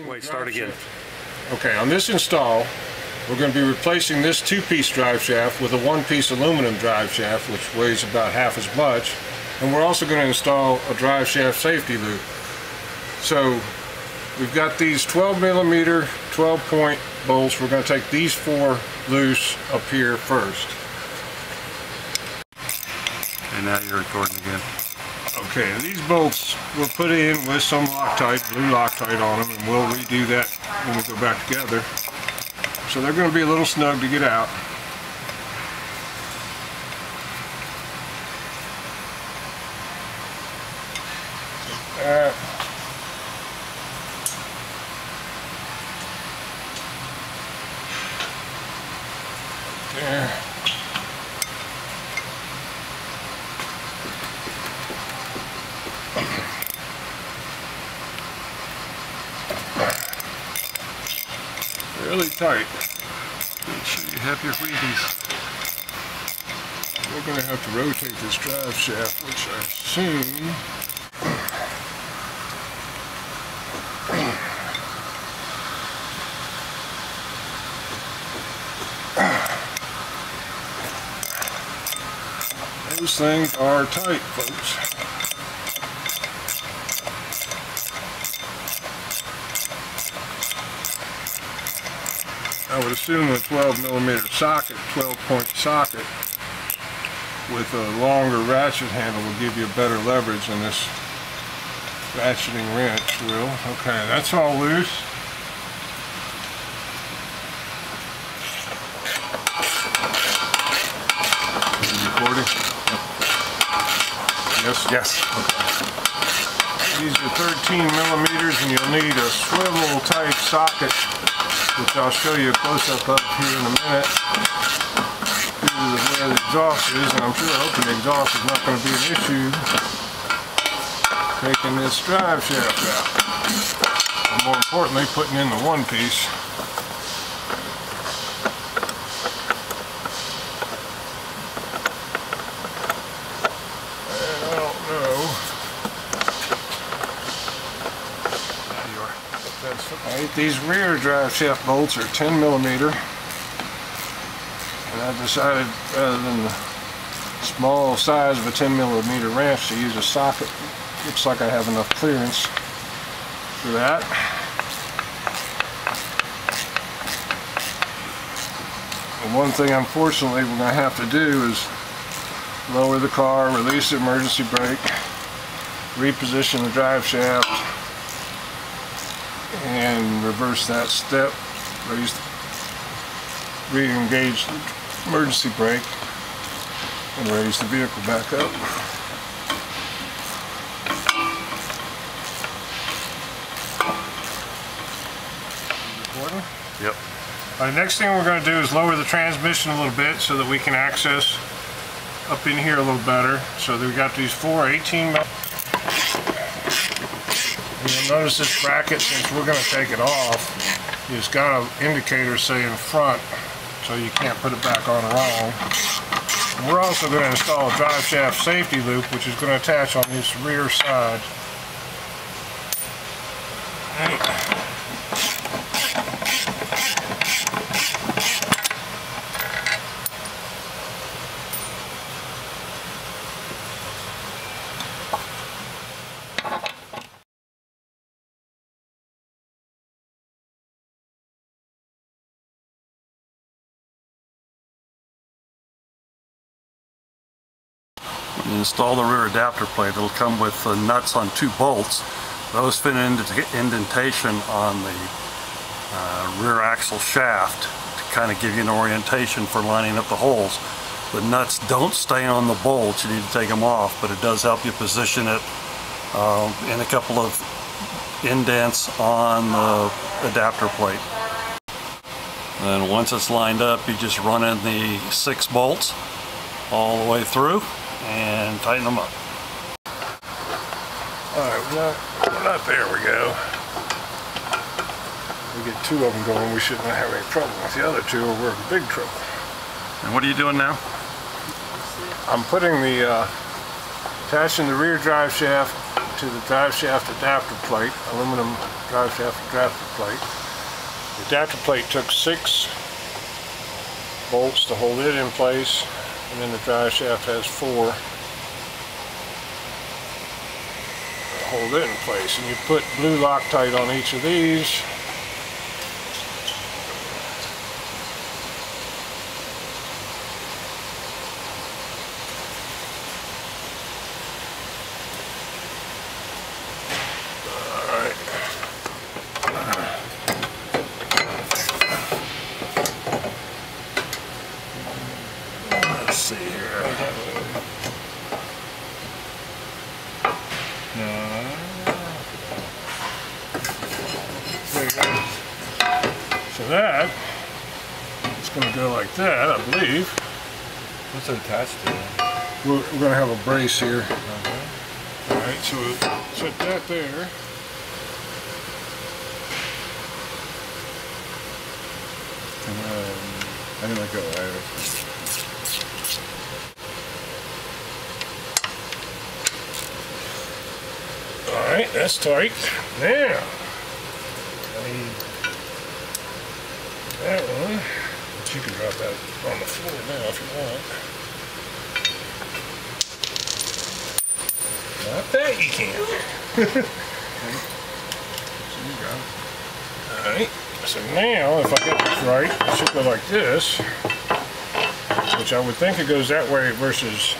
Wait, start again. Okay, on this install, we're going to be replacing this two-piece drive shaft with a one-piece aluminum drive shaft, which weighs about half as much. And we're also going to install a drive shaft safety loop. So we've got these 12mm 12-point bolts. We're going to take these four loose up here first. And now you're recording again. Okay, these bolts we'll put in with some Loctite, blue Loctite on them, and we'll redo that when we go back together. So they're going to be a little snug to get out. There. Really tight. Make sure you have your wheelies. We're going to have to rotate this drive shaft, which I assume those things are tight, folks. I would assume a 12mm socket, 12-point socket with a longer ratchet handle will give you better leverage than this ratcheting wrench will. Okay, that's all loose. Are you recording? Yes? Yes. Okay. These are 13mm, and you'll need a swivel type socket, which I'll show you a close-up of here in a minute. This is where the exhaust is, and I'm sure hoping the exhaust is not going to be an issue taking this drive shaft out. And more importantly, putting in the one piece. And I don't know. Alright, these rear drive shaft bolts are 10mm, and I decided rather than the small size of a 10mm wrench to use a socket. Looks like I have enough clearance for that. And one thing unfortunately we're going to have to do is lower the car, release the emergency brake, reposition the drive shaft, and reverse that step, re-engage the emergency brake, and raise the vehicle back up. Recording? Yep. The next thing we're going to do is lower the transmission a little bit so that we can access up in here a little better. So that we got these four 18mm. You'll notice this bracket, since we're going to take it off, it's got an indicator saying front, so you can't put it back on wrong. And we're also going to install a drive shaft safety loop, which is going to attach on this rear side. When you install the rear adapter plate, it'll come with nuts on 2 bolts. Those fit into indentation on the rear axle shaft to kind of give you an orientation for lining up the holes. The nuts don't stay on the bolts. You need to take them off, but it does help you position it in a couple of indents on the adapter plate. And once it's lined up, you just run in the 6 bolts all the way through and tighten them up. Alright, we're not there we go. We get 2 of them going, we shouldn't have any trouble with the other 2, or we're in big trouble. And what are you doing now? I'm putting the attaching the rear drive shaft to the driveshaft adapter plate, aluminum driveshaft adapter plate. The adapter plate took 6 bolts to hold it in place, and then the driveshaft has 4 to hold it in place. And you put blue Loctite on each of these. See here. So that it's going to go like that, I believe. What's it attached to? We're going to have a brace here. All right, so set that there. I didn't let go. Alright, that's tight. Now, I need that one. But you can drop that on the floor now if you want. Not that you can't. Alright, so now if I get this right, it should go like this. Which I would think it goes that way versus...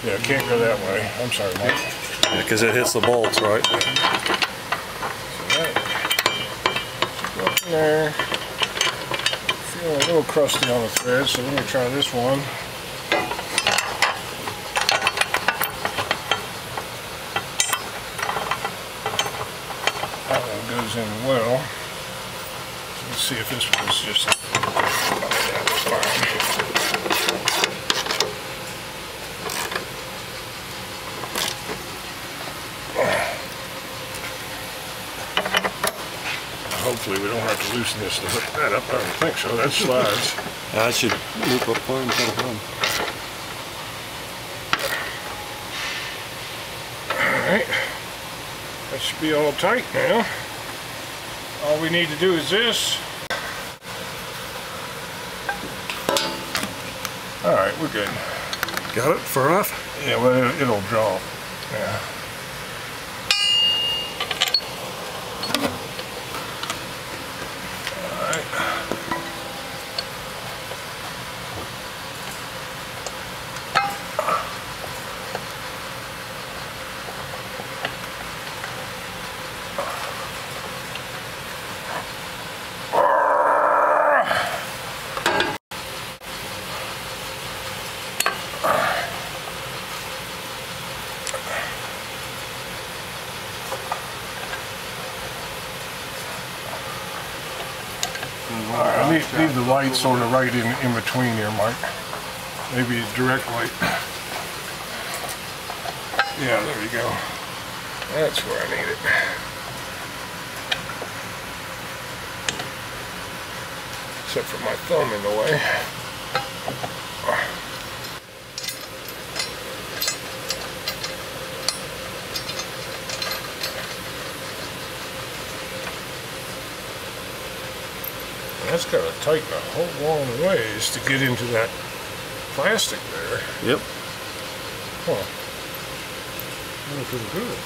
Yeah, it can't go that way. I'm sorry, Mike. Yeah, because it hits the bolts, right? So that should go up in there. Feeling a little crusty on the thread, so let me try this one. That one goes in well. So let's see if this one's just... Oh, yeah, that's fine. Hopefully we don't have to loosen this to hook that up. I don't think so. That slides. That should loop up fine instead of fun. Alright. That should be all tight now. All we need to do is this. Alright, we're good. Got it? Far enough? Yeah, well, it'll draw. Yeah. Leave the light sort of right in between here, Mike. Maybe direct light. Yeah, there you go. That's where I need it. Except for my thumb in the way. That's got to tighten a whole long ways to get into that plastic there. Yep. Huh. Really pretty good.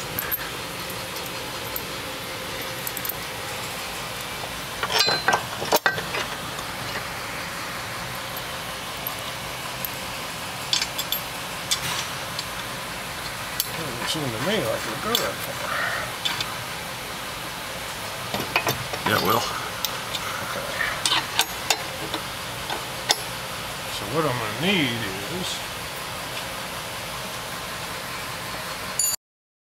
Doesn't seem to me like it'll go that far. Yeah, it will. So what I'm going to need is